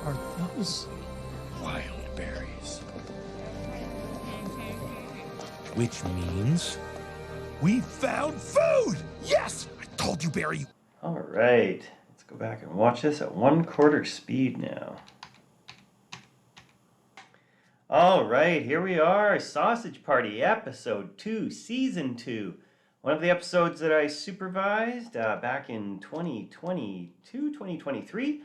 Are those wild berries? Which means we found food! Yes! I told you, Barry. All right. Let's go back and watch this at 1/4 speed now. All right, here we are. Sausage Party, Episode 2, Season 2. One of the episodes that I supervised back in 2022, 2023.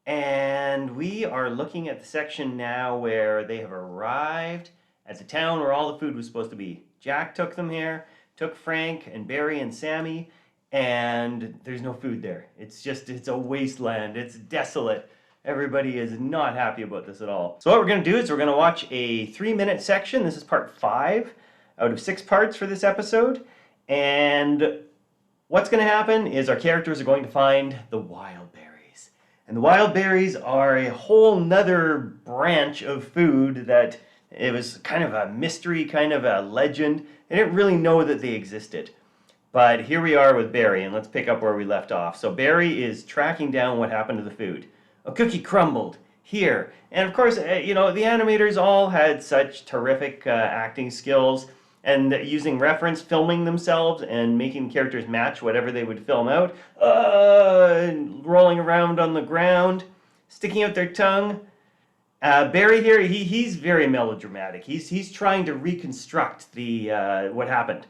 And we are looking at the section now where they have arrived at the town where all the food was supposed to be. Jack took them here, took Frank and Barry and Sammy, and there's no food there. It's a wasteland. It's desolate. Everybody is not happy about this at all. So what we're going to do is we're going to watch a 3-minute section. This is part 5 out of 6 parts for this episode. And what's going to happen is our characters are going to find the wild berries. And the wild berries are a whole nother branch of food that it was kind of a mystery, kind of a legend. They didn't really know that they existed. But here we are with Barry, and let's pick up where we left off. So Barry is tracking down what happened to the food. A cookie crumbled here. And of course, the animators all had such terrific acting skills and using reference, filming themselves and making characters match whatever they would film out. Rolling around on the ground, sticking out their tongue. Barry here, he's very melodramatic. He's trying to reconstruct the what happened,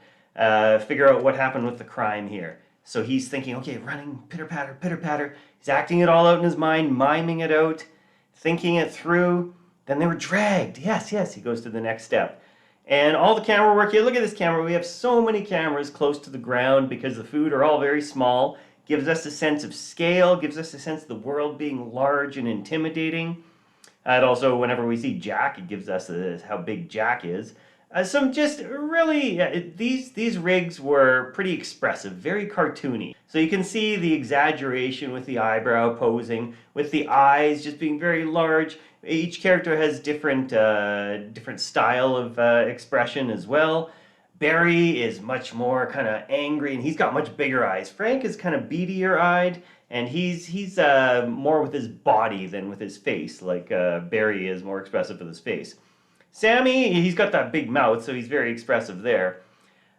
figure out what happened with the crime here. So he's thinking, okay, running, pitter-patter, pitter-patter. He's acting it all out in his mind, miming it out, thinking it through. Then they were dragged. Yes, he goes to the next step. And all the camera work here, look at this camera. We have so many cameras close to the ground because the food are all very small. Gives us a sense of scale, gives us a sense of the world being large and intimidating. And also, whenever we see Jack, it gives us how big Jack is. These rigs were pretty expressive, very cartoony. So you can see the exaggeration with the eyebrow posing, with the eyes just being very large. Each character has different style of expression as well. Barry is much more kind of angry, and he's got much bigger eyes. Frank is kind of beadier eyed, and he's more with his body than with his face, like Barry is more expressive with his face. Sammy, he's got that big mouth, so he's very expressive there.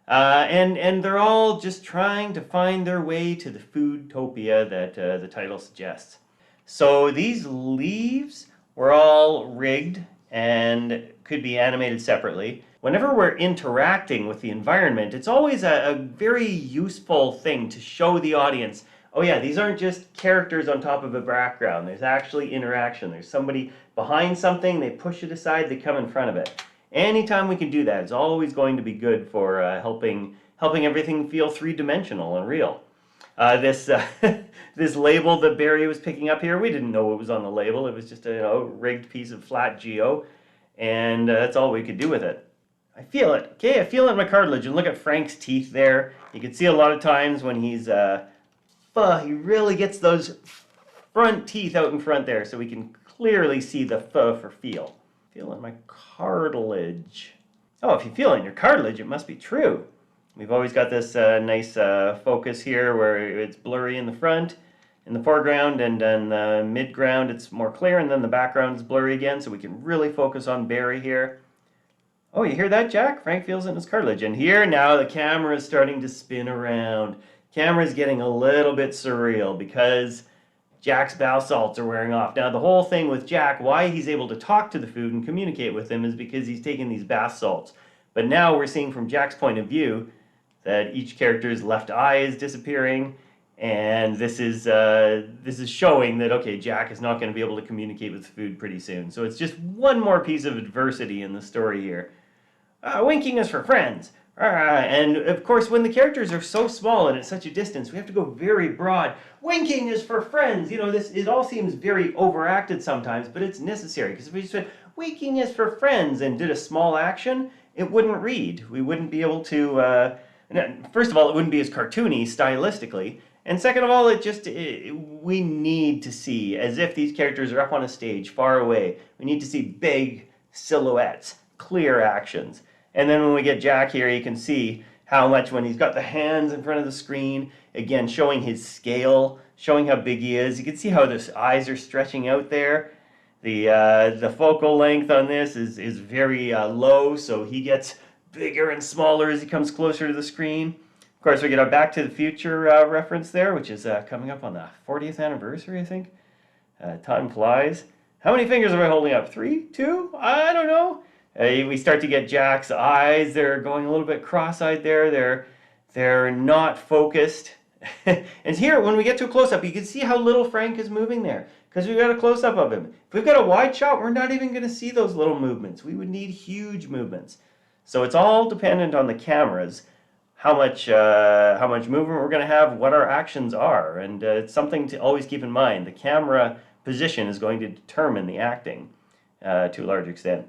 And they're all just trying to find their way to the Foodtopia that the title suggests. So these leaves were all rigged and could be animated separately. Whenever we're interacting with the environment, it's always a very useful thing to show the audience, oh yeah, these aren't just characters on top of a background. There's actually interaction. There's somebody behind something, they push it aside, they come in front of it. Anytime we can do that, it's always going to be good for helping everything feel three-dimensional and real. This label that Barry was picking up here, we didn't know what was on the label. It was just a rigged piece of flat geo, and that's all we could do with it. I feel it. Okay, I feel it in my cartilage. And look at Frank's teeth there. You can see a lot of times when he's he really gets those front teeth out in front there, so we can clearly see the for feel. Feel in my cartilage. Oh, if you feel it in your cartilage, it must be true. We've always got this nice focus here where it's blurry in the front, in the foreground, and then the midground it's more clear, and then the background is blurry again, so we can really focus on Barry here. Oh, you hear that, Jack? Frank feels it in his cartilage. And here now the camera is starting to spin around. Camera is getting a little bit surreal because Jack's bath salts are wearing off. Now the whole thing with Jack, why he's able to talk to the food and communicate with them is because he's taking these bath salts. But now we're seeing from Jack's point of view that each character's left eye is disappearing, and this is showing that, okay, Jack is not going to be able to communicate with the food pretty soon. So it's just one more piece of adversity in the story here. Winking is for friends. And of course, when the characters are so small and at such a distance, we have to go very broad. Winking is for friends. It all seems very overacted sometimes, but it's necessary. Because if we just said, winking is for friends, and did a small action, it wouldn't read. We wouldn't be able to, first of all, it wouldn't be as cartoony stylistically. And second of all, we need to see, as if these characters are up on a stage far away, we need to see big silhouettes, clear actions. And then when we get Jack here, you can see how much when he's got the hands in front of the screen, again, showing his scale, showing how big he is. You can see how his eyes are stretching out there. The focal length on this is very low, so he gets bigger and smaller as he comes closer to the screen. Of course, we get our Back to the Future reference there, which is coming up on the 40th anniversary, I think. Time flies. How many fingers am I holding up? 3? 2? I don't know. We start to get Jack's eyes. They're going a little bit cross-eyed there. They're not focused. And here, when we get to a close-up, you can see how little Frank is moving there, because we've got a close-up of him. If we've got a wide shot, we're not even going to see those little movements. We would need huge movements. So it's all dependent on the cameras, how much movement we're going to have, what our actions are. And it's something to always keep in mind. The camera position is going to determine the acting to a large extent.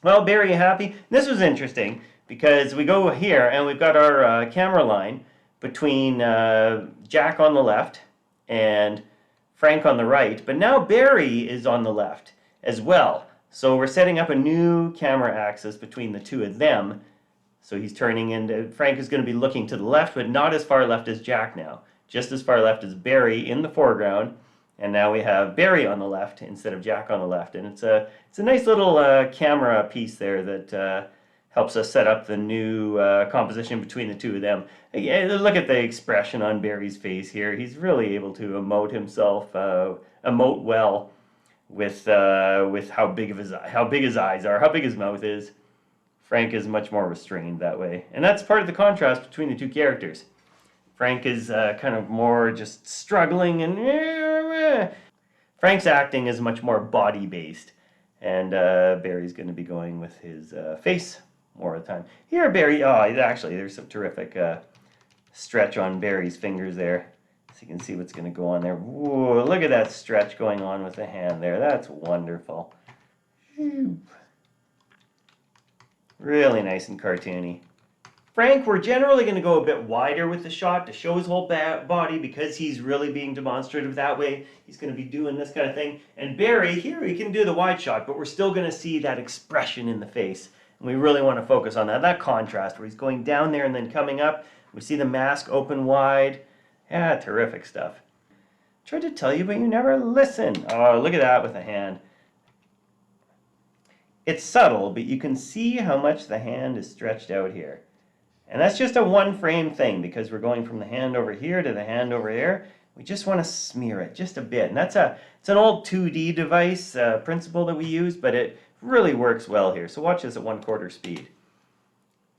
Well, Barry happy. This was interesting because we go here and we've got our camera line between Jack on the left and Frank on the right, but now Barry is on the left as well. So we're setting up a new camera axis between the two of them. So he's turning into, Frank is going to be looking to the left, but not as far left as Jack now. Just as far left as Barry in the foreground. And now we have Barry on the left instead of Jack on the left. And it's a nice little camera piece there that helps us set up the new composition between the two of them. Again, look at the expression on Barry's face here. He's really able to emote himself, emote well with how big his eyes are, how big his mouth is. Frank is much more restrained that way. And that's part of the contrast between the two characters. Frank is kind of more just struggling, and Frank's acting is much more body-based. And Barry's going to be going with his face more of the time. Here, Barry, actually, there's some terrific stretch on Barry's fingers there. So you can see what's going to go on there. Whoa, look at that stretch going on with the hand there. That's wonderful. Really nice and cartoony. Frank, we're generally going to go a bit wider with the shot to show his whole body because he's really being demonstrative that way. He's going to be doing this kind of thing. And Barry, here we can do the wide shot, but we're still going to see that expression in the face. And we really want to focus on that contrast where he's going down there and then coming up. We see the mask open wide. Yeah, terrific stuff. Tried to tell you, but you never listen. Oh, look at that with the hand. It's subtle, but you can see how much the hand is stretched out here. And that's just a one-frame thing because we're going from the hand over here to the hand over there. We just want to smear it just a bit. And it's an old 2D device principle that we use, but it really works well here. So watch this at 1/4 speed.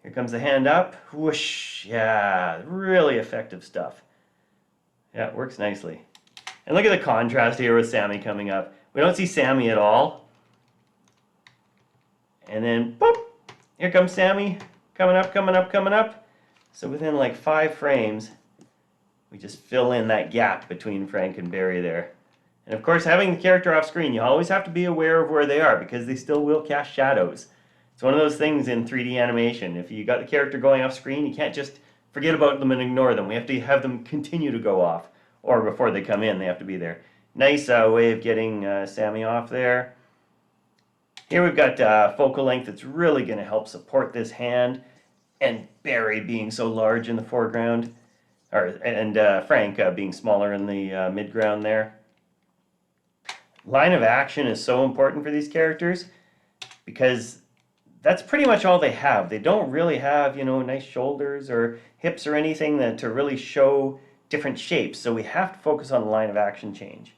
Here comes the hand up. Whoosh. Yeah, really effective stuff. Yeah, it works nicely. And look at the contrast here with Sammy coming up. We don't see Sammy at all. And then, boop, here comes Sammy. Coming up, coming up, coming up. So within like 5 frames, we just fill in that gap between Frank and Barry there. And of course, having the character off screen, you always have to be aware of where they are because they still will cast shadows. It's one of those things in 3D animation. If you got the character going off screen, you can't just forget about them and ignore them. We have to have them continue to go off. Or before they come in, they have to be there. Nice way of getting Sammy off there. Here we've got focal length that's really going to help support this hand. And Barry being so large in the foreground, and Frank being smaller in the midground there. Line of action is so important for these characters because that's pretty much all they have. They don't really have, nice shoulders or hips or anything to really show different shapes. So we have to focus on the line of action change.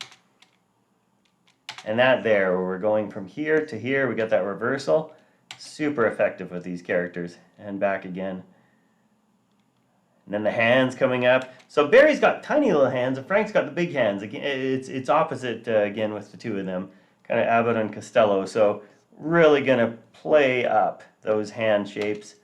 And that there, where we're going from here to here, we got that reversal. Super effective with these characters. And back again. And then the hands coming up. So Barry's got tiny little hands and Frank's got the big hands. Again, it's opposite again with the two of them. Kind of Abbott and Costello. So really going to play up those hand shapes.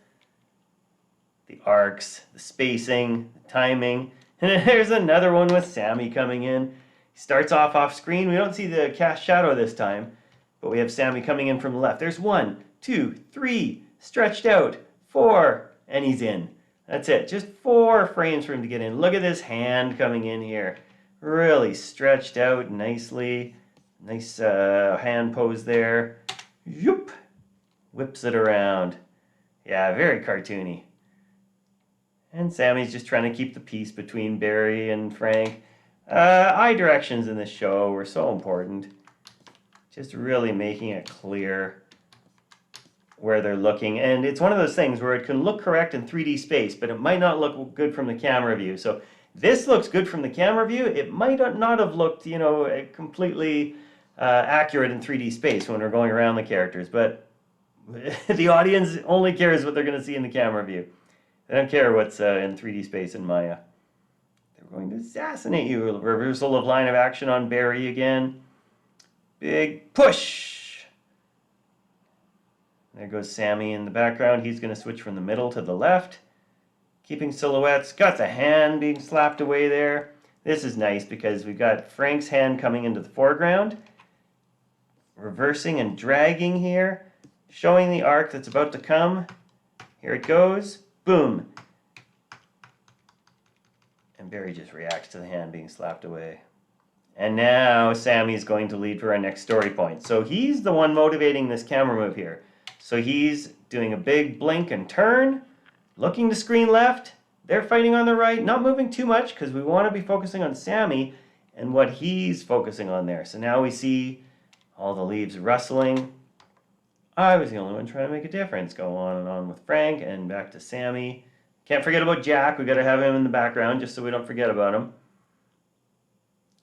The arcs, the spacing, the timing. And there's another one with Sammy coming in. He starts off screen. We don't see the cast shadow this time. But we have Sammy coming in from the left. There's 1, 2, 3, stretched out, 4, and he's in. That's it. Just 4 frames for him to get in. Look at this hand coming in here. Really stretched out nicely. Nice hand pose there. Yoop. Whips it around. Yeah, very cartoony. And Sammy's just trying to keep the peace between Barry and Frank. Eye directions in this show were so important. Just really making it clear where they're looking. And it's one of those things where it can look correct in 3D space, but it might not look good from the camera view. So this looks good from the camera view. It might not have looked, you know, completely accurate in 3D space when we're going around the characters. But the audience only cares what they're going to see in the camera view. They don't care what's in 3D space in Maya. They're going to assassinate you. Reversal of line of action on Barry again. Big push. There goes Sammy in the background. He's going to switch from the middle to the left. Keeping silhouettes. Got the hand being slapped away there. This is nice because we've got Frank's hand coming into the foreground. Reversing and dragging here. Showing the arc that's about to come. Here it goes. Boom. And Barry just reacts to the hand being slapped away. And now Sammy's going to lead for our next story point. So he's the one motivating this camera move here. So he's doing a big blink and turn, looking to screen left. They're fighting on the right, not moving too much because we want to be focusing on Sammy and what he's focusing on there. So now we see all the leaves rustling. I was the only one trying to make a difference. Go on and on with Frank and back to Sammy. Can't forget about Jack. We got to have him in the background just so we don't forget about him.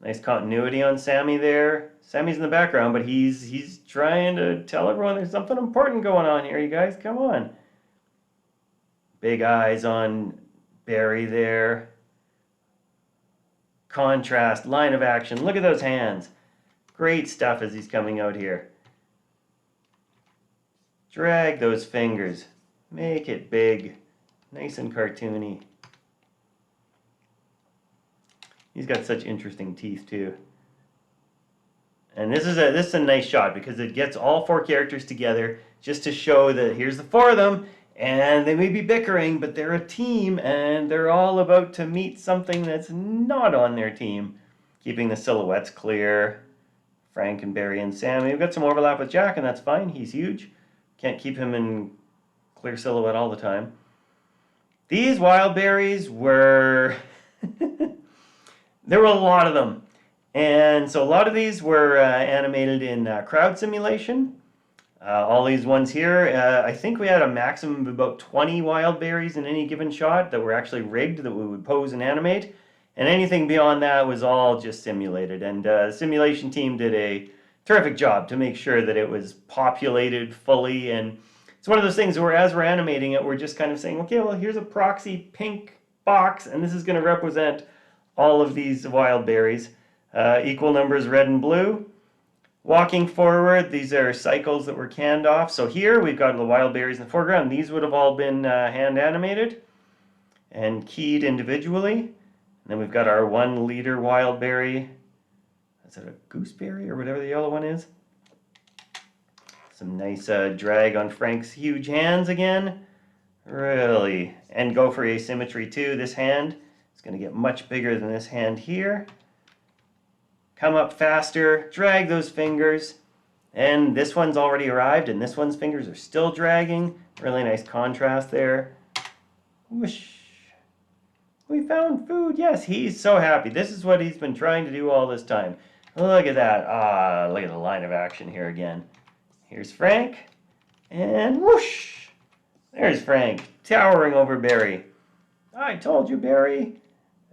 Nice continuity on Sammy there. Sammy's in the background, but he's trying to tell everyone there's something important going on here, you guys. Come on. Big eyes on Barry there. Contrast, line of action. Look at those hands. Great stuff as he's coming out here. Drag those fingers. Make it big. Nice and cartoony. He's got such interesting teeth too. And this is a nice shot because it gets all four characters together just to show that here's the four of them and they may be bickering, but they're a team and they're all about to meet something that's not on their team. Keeping the silhouettes clear. Frank and Barry and Sammy. We've got some overlap with Jack and that's fine. He's huge. Can't keep him in clear silhouette all the time. These wild berries were... There were a lot of them. And so a lot of these were animated in crowd simulation. All these ones here, I think we had a maximum of about 20 wild berries in any given shot that were actually rigged that we would pose and animate. And anything beyond that was all just simulated. And the simulation team did a terrific job to make sure that it was populated fully. And it's one of those things where as we're animating it, we're just kind of saying, okay, well, here's a proxy pink box, and this is going to represent all of these wild berries. Equal numbers red and blue. Walking forward, these are cycles that were canned off. So here we've got the wild berries in the foreground. These would have all been hand animated and keyed individually. And then we've got our 1 liter wild berry. Is it a gooseberry or whatever the yellow one is? Some nice drag on Frank's huge hands again. Really. And go for asymmetry too. This hand is going to get much bigger than this hand here. Come up faster, drag those fingers, and this one's already arrived, and this one's fingers are still dragging. Really nice contrast there. Whoosh. We found food. Yes, he's so happy. This is what he's been trying to do all this time. Look at that. Ah, look at the line of action here again. Here's Frank, and whoosh. There's Frank, towering over Barry. I told you, Barry.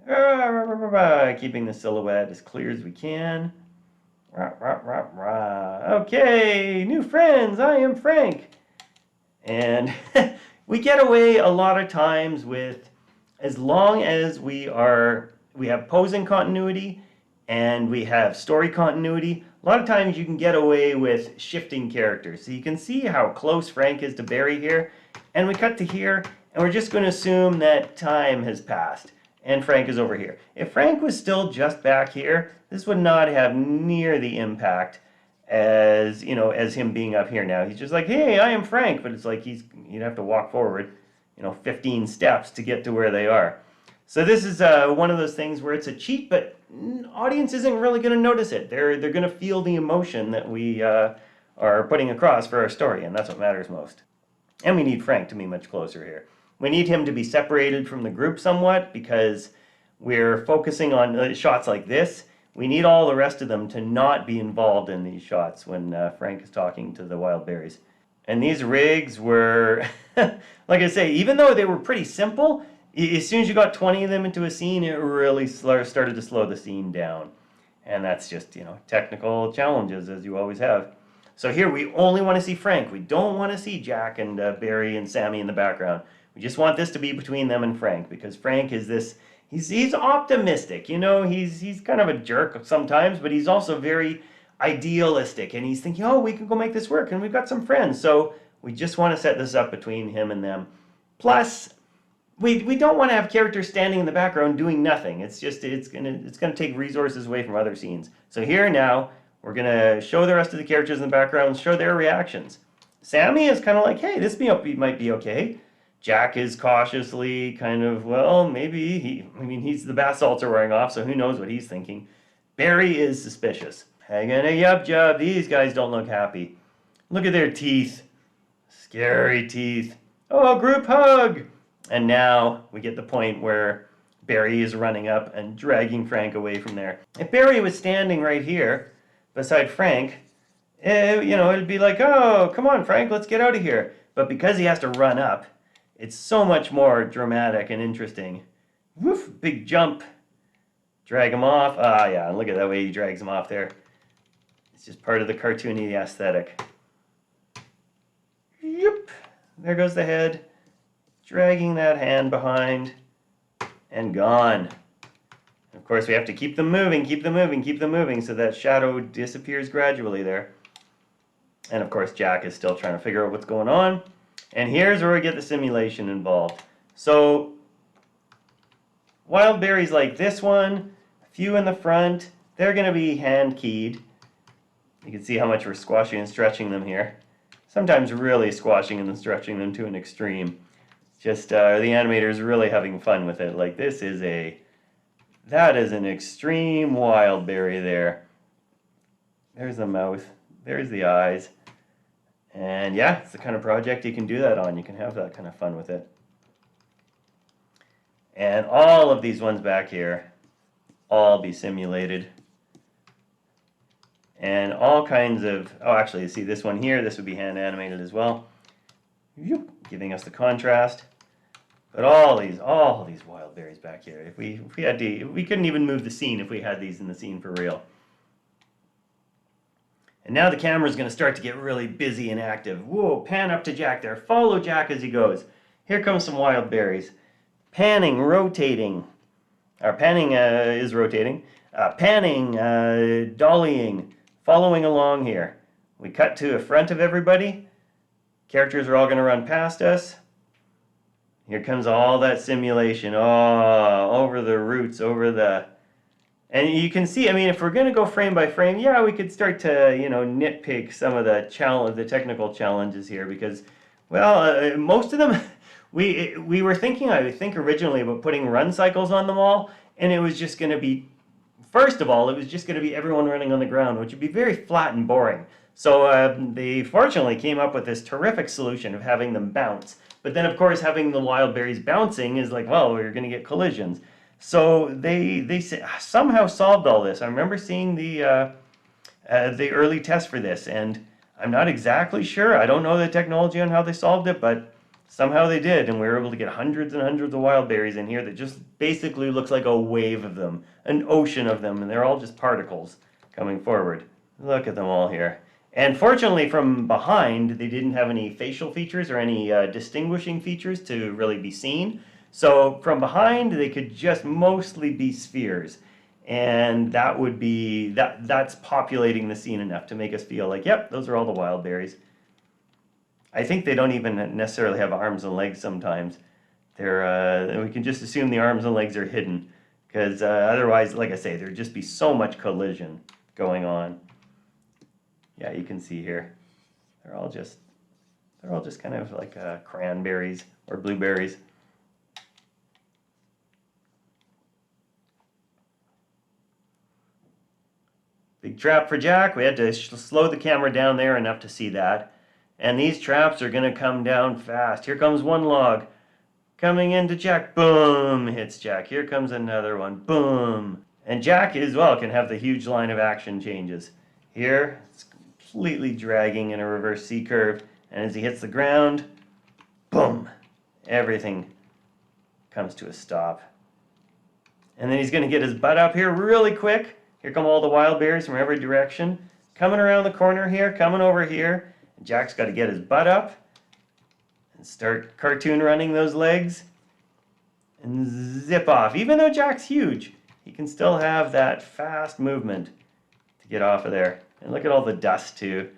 Keeping the silhouette as clear as we can. Okay, new friends, I am Frank. And we get away a lot of times with, as long as we have posing continuity and we have story continuity, a lot of times you can get away with shifting characters. So you can see how close Frank is to Barry here. And we cut to here, and we're just going to assume that time has passed. And Frank is over here. If Frank was still just back here, this would not have near the impact as, you know, as him being up here now. He's just like, hey, I am Frank, but it's like you'd have to walk forward, 15 steps to get to where they are. So this is one of those things where it's a cheat, but audience isn't really going to notice it. They're going to feel the emotion that we are putting across for our story, and that's what matters most. And we need Frank to be much closer here. We need him to be separated from the group somewhat because we're focusing on shots like this. We need all the rest of them to not be involved in these shots when Frank is talking to the wild berries. And these rigs were, like I say, even though they were pretty simple, as soon as you got 20 of them into a scene, it really started to slow the scene down. And that's just, technical challenges, as you always have. So here we only want to see Frank. We don't want to see Jack and Barry and Sammy in the background. We just want this to be between them and Frank, because Frank is this, he's optimistic, he's kind of a jerk sometimes, but he's also very idealistic, and he's thinking, oh, we can go make this work, and we've got some friends, so we just want to set this up between him and them. Plus, we don't want to have characters standing in the background doing nothing. It's gonna take resources away from other scenes. So here now, we're gonna show the rest of the characters in the background and show their reactions. Sammy is kind of like, hey, this might be okay. Jack is cautiously kind of, well, maybe he's the bath salts are wearing off, so who knows what he's thinking. Barry is suspicious. Hanging a yup job. These guys don't look happy. Look at their teeth. Scary teeth. Oh, group hug. And now we get the point where Barry is running up and dragging Frank away from there. If Barry was standing right here beside Frank, it'd be like, oh, come on, Frank, let's get out of here. But because he has to run up, it's so much more dramatic and interesting. Woof, big jump. Drag him off. Ah, yeah, and look at that way he drags him off there. It's just part of the cartoony aesthetic. Yep, there goes the head. Dragging that hand behind. And gone. Of course, we have to keep them moving, keep them moving, keep them moving, so that shadow disappears gradually there. And of course, Jack is still trying to figure out what's going on. And here's where we get the simulation involved. So, wild berries like this one, a few in the front, they're going to be hand keyed. You can see how much we're squashing and stretching them here. Sometimes really squashing and stretching them to an extreme. Just the animator's really having fun with it. Like that is an extreme wild berry there. There's the mouth, there's the eyes. And yeah, it's the kind of project you can do that on. You can have that kind of fun with it. And all of these ones back here, all be simulated. And all kinds of, oh actually, you see this one here, this would be hand animated as well. Giving us the contrast. But all these wild berries back here, if we had to, we couldn't even move the scene if we had these in the scene for real. And now the camera's going to start to get really busy and active. Whoa, pan up to Jack there. Follow Jack as he goes. Here comes some wild berries. Panning, rotating. Or panning is rotating. Panning, dollying, following along here. We cut to the front of everybody. Characters are all going to run past us. Here comes all that simulation. Oh, over the roots, over the... And you can see, I mean, if we're going to go frame by frame, yeah, we could start to, nitpick some of the technical challenges here because, well, most of them, we were thinking, I think originally about putting run cycles on them all, and it was just going to be, first of all, it was just going to be everyone running on the ground, which would be very flat and boring. So they fortunately came up with this terrific solution of having them bounce. But then, of course, having the wild berries bouncing is like, well, we're going to get collisions. So they somehow solved all this. I remember seeing the early test for this, and I'm not exactly sure. I don't know the technology on how they solved it, but somehow they did, and we were able to get hundreds and hundreds of wild berries in here that just basically looks like a wave of them, an ocean of them, and they're all just particles coming forward. Look at them all here. And fortunately, from behind, they didn't have any facial features or any distinguishing features to really be seen. So from behind, they could just mostly be spheres. And that would be, that's populating the scene enough to make us feel like, yep, those are all the wild berries. I think they don't even necessarily have arms and legs sometimes. We can just assume the arms and legs are hidden. Because otherwise, like I say, there'd just be so much collision going on. Yeah, you can see here. They're all just kind of like cranberries or blueberries. Big trap for Jack. We had to slow the camera down there enough to see that. And these traps are going to come down fast. Here comes one log. coming into Jack. Boom, hits Jack. Here comes another one. Boom. And Jack as well can have the huge line of action changes. Here, it's completely dragging in a reverse C curve. And as he hits the ground, boom, everything comes to a stop. And then he's going to get his butt up here really quick. Here come all the wild berries from every direction. Coming around the corner here, coming over here. And Jack's got to get his butt up and start cartoon running those legs and zip off. Even though Jack's huge, he can still have that fast movement to get off of there. And look at all the dust too.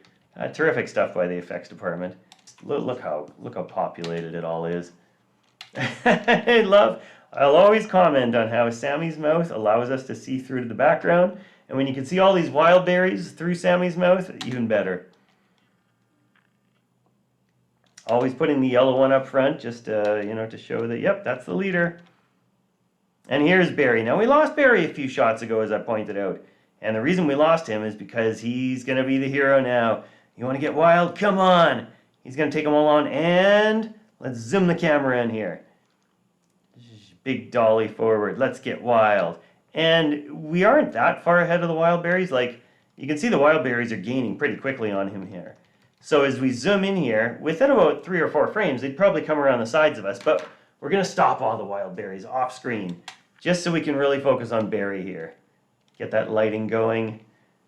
Terrific stuff by the effects department. Look how populated it all is. I'll always comment on how Sammy's mouth allows us to see through to the background. And when you can see all these wild berries through Sammy's mouth, even better. Always putting the yellow one up front just to show that, yep, that's the leader. And here's Barry. Now, we lost Barry a few shots ago, as I pointed out. And the reason we lost him is because he's going to be the hero now. You want to get wild? Come on. He's going to take them all on. And let's zoom the camera in here. Big dolly forward. Let's get wild. And we aren't that far ahead of the wild berries. Like, you can see the wild berries are gaining pretty quickly on him here. So as we zoom in here, within about 3 or 4 frames, they'd probably come around the sides of us. But we're going to stop all the wild berries off screen, just so we can really focus on Barry here. Get that lighting going.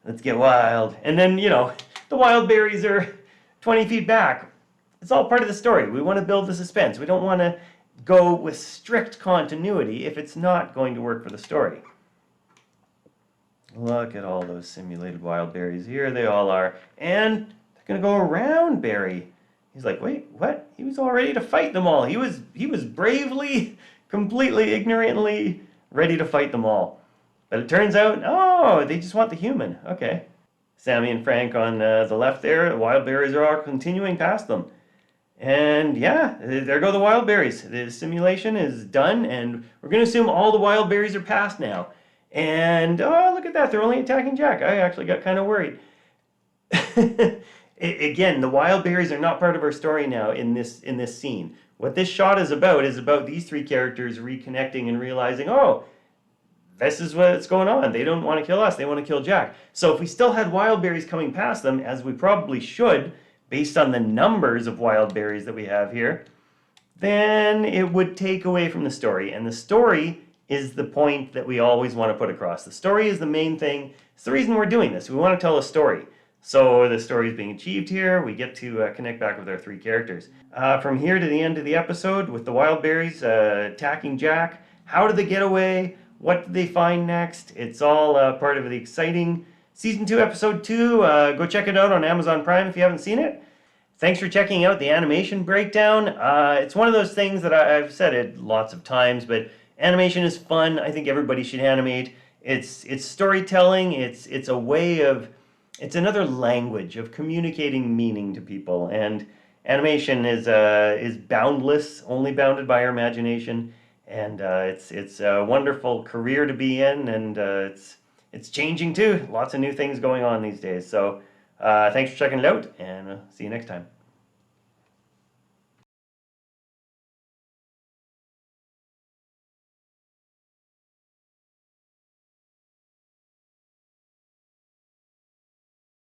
Let's get wild. And then, the wild berries are 20 feet back. It's all part of the story. We want to build the suspense. We don't want to go with strict continuity if it's not going to work for the story. Look at all those simulated wild berries. Here they all are. And they're going to go around Barry. He's like, wait, what? He was all ready to fight them all. He was bravely, completely, ignorantly ready to fight them all. But it turns out, oh, they just want the human. Okay. Sammy and Frank on the left there. The wild berries are all continuing past them. And yeah, there go the wild berries. The simulation is done, and we're going to assume all the wild berries are past now. And, oh, look at that. They're only attacking Jack. I actually got kind of worried. Again, the wild berries are not part of our story now in this scene. What this shot is about these 3 characters reconnecting and realizing, oh, this is what's going on. They don't want to kill us. They want to kill Jack. So if we still had wild berries coming past them, as we probably should, based on the numbers of wild berries that we have here, then it would take away from the story. And the story is the point that we always want to put across. The story is the main thing. It's the reason we're doing this. We want to tell a story. So the story is being achieved here. We get to connect back with our 3 characters. From here to the end of the episode, with the wild berries attacking Jack, how did they get away? What did they find next? It's all part of the exciting Season 2, Episode 2. Go check it out on Amazon Prime if you haven't seen it. Thanks for checking out the animation breakdown. It's one of those things that I've said it lots of times, but animation is fun. I think everybody should animate. It's storytelling. It's a way of... It's another language of communicating meaning to people. And animation is boundless, only bounded by our imagination. And it's a wonderful career to be in, and it's changing too. Lots of new things going on these days. So thanks for checking it out, and see you next time.